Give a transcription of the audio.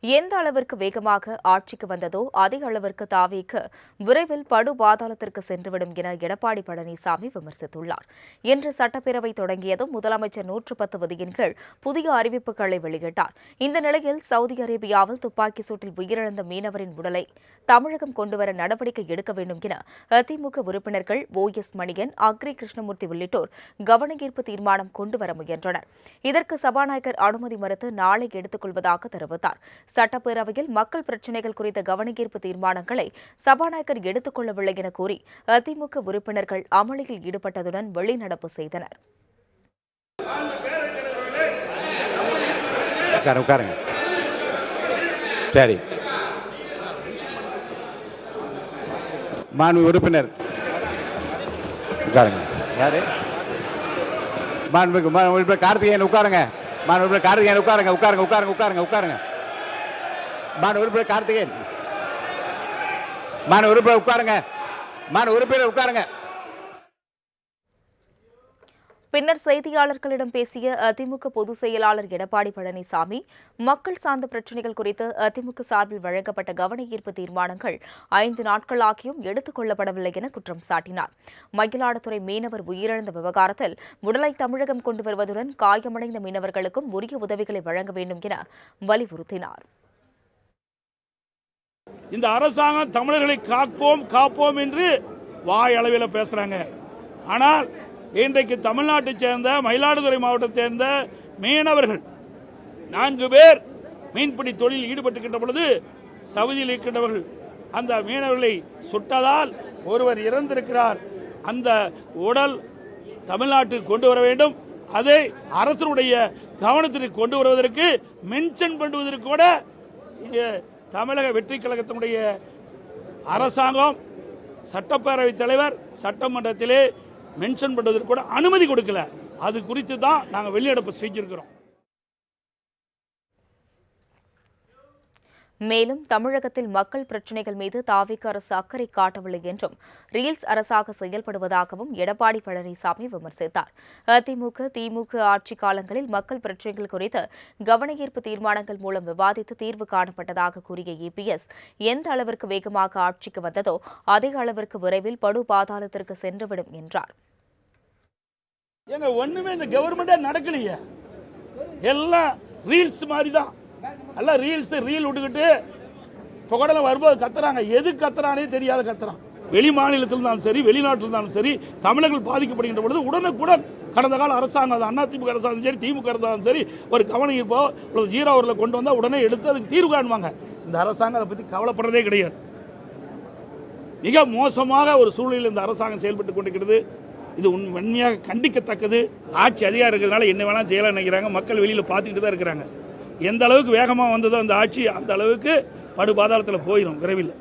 எந்த அளவிற்கு வேகமாக ஆட்சிக்கு வந்ததோ அதே அளவிற்கு தாவேக்கு விரைவில் படு பாதாளத்திற்கு சென்றுவிடும் என எடப்பாடி பழனிசாமி விமர்சித்துள்ளார். இன்று சட்டப்பேரவை தொடங்கியதும் முதலமைச்சர் 110 விதியின் கீழ் புதிய அறிவிப்புகளை வெளியிட்டார். இந்த நிலையில் சவுதி அரேபியாவில் துப்பாக்கி சூட்டில் உயிரிழந்த மீனவரின் உடலை தமிழகம் கொண்டுவர நடவடிக்கை எடுக்க வேண்டும் என அதிமுக உறுப்பினர்கள் OS மணியன், அக்ரி கிருஷ்ணமூர்த்தி உள்ளிட்டோர் கவனஈர்ப்பு தீர்மானம் கொண்டுவர முயன்றனர். இதற்கு சபாநாயகர் அனுமதி மறுத்து நாளை எடுத்துக் கொள்வதாக தெரிவித்தார். சட்டப்பேரவையில் மக்கள் பிரச்சினைகள் குறித்த கவனஈர்ப்பு தீர்மானங்களை சபாநாயகர் எடுத்துக் கொள்ளவில்லை என கூறி அதிமுக உறுப்பினர்கள் அமளியில் ஈடுபட்டதுடன் வெளிநடப்பு செய்தனர். சரி, உறுப்பினர் யாரு? கார்த்திகேயன் உட்காருங்க. கார்த்திகேயன் உட்காருங்க. உட்காருங்க உட்காருங்க உட்காருங்க உட்காருங்க. உறுப்பினர் கார்த்திகேயன், உறுப்பினர் உட்காருங்க. உறுப்பினர் உட்காருங்க. பின்னர் செய்தியாளர்களிடம் பேசிய அதிமுக பொதுச் செயலாளர் எடப்பாடி பழனிசாமி, மக்கள் சார்ந்த பிரச்சினைகள் குறித்து அதிமுக சார்பில் வழங்கப்பட்ட கவனஈர்ப்பு தீர்மானங்கள் 5 நாட்களாகியும் எடுத்துக் கொள்ளப்படவில்லை என குற்றம் சாட்டினார். மயிலாடுதுறை மீனவர் உயிரிழந்த விவகாரத்தில் உடலை தமிழகம் கொண்டு வருவதுடன் காயமடைந்த மீனவர்களுக்கும் உரிய உதவிகளை வழங்க வேண்டும் என வலியுறுத்தினார். இந்த அரசாங்கம் தமிழர்களை காப்போம் என்று வாயளவில் பேசுறாங்க. ஆனால் இன்றைக்கு தமிழ்நாட்டை சேர்ந்த மயிலாடுதுறை மாவட்டத்தை சேர்ந்த மீனவர்கள் 4 பேர் மீன்பிடி தொழிலில் ஈடுபட்டுகின்ற பொழுது சவுதியில் இருக்கின்றவர்கள் அந்த மீனவர்களை சுட்டதால் ஒருவர் இறந்திருக்கிறார். அந்த உடல் தமிழ்நாட்டுக்கு கொண்டு வர வேண்டும். அதை அரசனுடைய கவனத்திற்கு கொண்டு வருவதற்கு மென்ஷன் பண்ணுவதற்கு கூட தமிழக வெற்றி கழகத்தினுடைய அரசாங்கம் சட்டப்பேரவைத் தலைவர் சட்டமன்றத்திலே மென்ஷன் பண்ணுவதற்கு கூட அனுமதி கொடுக்கல. அது குறித்து தான் நாங்கள் வெளிநடப்பு செஞ்சிருக்கிறோம். மேலும் தமிழகத்தில் மக்கள் பிரச்சினைகள் மீது தாவேக அரசு அக்கறை காட்டவில்லை என்றும் ரீல்ஸ் அரசாக செயல்படுவதாகவும் எடப்பாடி பழனிசாமி விமர்சித்தார். அதிமுக திமுக ஆட்சி காலங்களில் மக்கள் பிரச்சினைகள் குறித்து கவனஈர்ப்பு தீர்மானங்கள் மூலம் விவாதித்து தீர்வு காணப்பட்டதாக கூறிய EPS, எந்த அளவிற்கு வேகமாக ஆட்சிக்கு வந்ததோ அதே அளவிற்கு விரைவில் படு பாதாளத்திற்கு சென்றுவிடும் என்றார். ஒண்ணுமே இந்த கவர்மெண்டே நடக்கலையே, எல்லாம் ரீல்ஸ் மாதிரி தான். எல்லாம் ரீல் விட்டுக்கிட்டு புகடல வரும்போது கத்துறாங்க. எது கத்துறானே தெரியாத கத்துறான். வெளி மாநிலத்தில் இருந்தாலும் சரி, வெளிநாட்டில் இருந்தாலும் சரி, தமிழர்கள் பாதிக்கப்படுகின்ற பொழுது உடனுக்குடன் கடந்த கால அரசாங்கம் அதிமுக அரசாங்கம் சரி, திமுக அரசாங்கம் சரி, ஒரு கவனஈர்ப்போ 0 அவர்களை கொண்டு வந்தா உடனே எடுத்து அதுக்கு தீர்வு காணுவாங்க. இந்த அரசாங்கம் அதை பத்தி கவலைப்படுறதே கிடையாது. மிக மோசமாக ஒரு சூழ்நிலையில் இந்த அரசாங்கம் செயல்பட்டுக் கொண்டிருக்கிறது. இது உண்மையாக கண்டிக்கத்தக்கது. ஆட்சி அதிகாரம் இருக்கிறதுனால என்ன வேணாலும் செய்யலாம் நினைக்கிறாங்க. மக்கள் வெளியில பார்த்துக்கிட்டு தான் இருக்கிறாங்க. எந்த அளவுக்கு வேகமாக வந்ததோ அந்த ஆட்சி அந்த அளவுக்கு படு பாதாளத்தில் போயிடும் விரைவில்.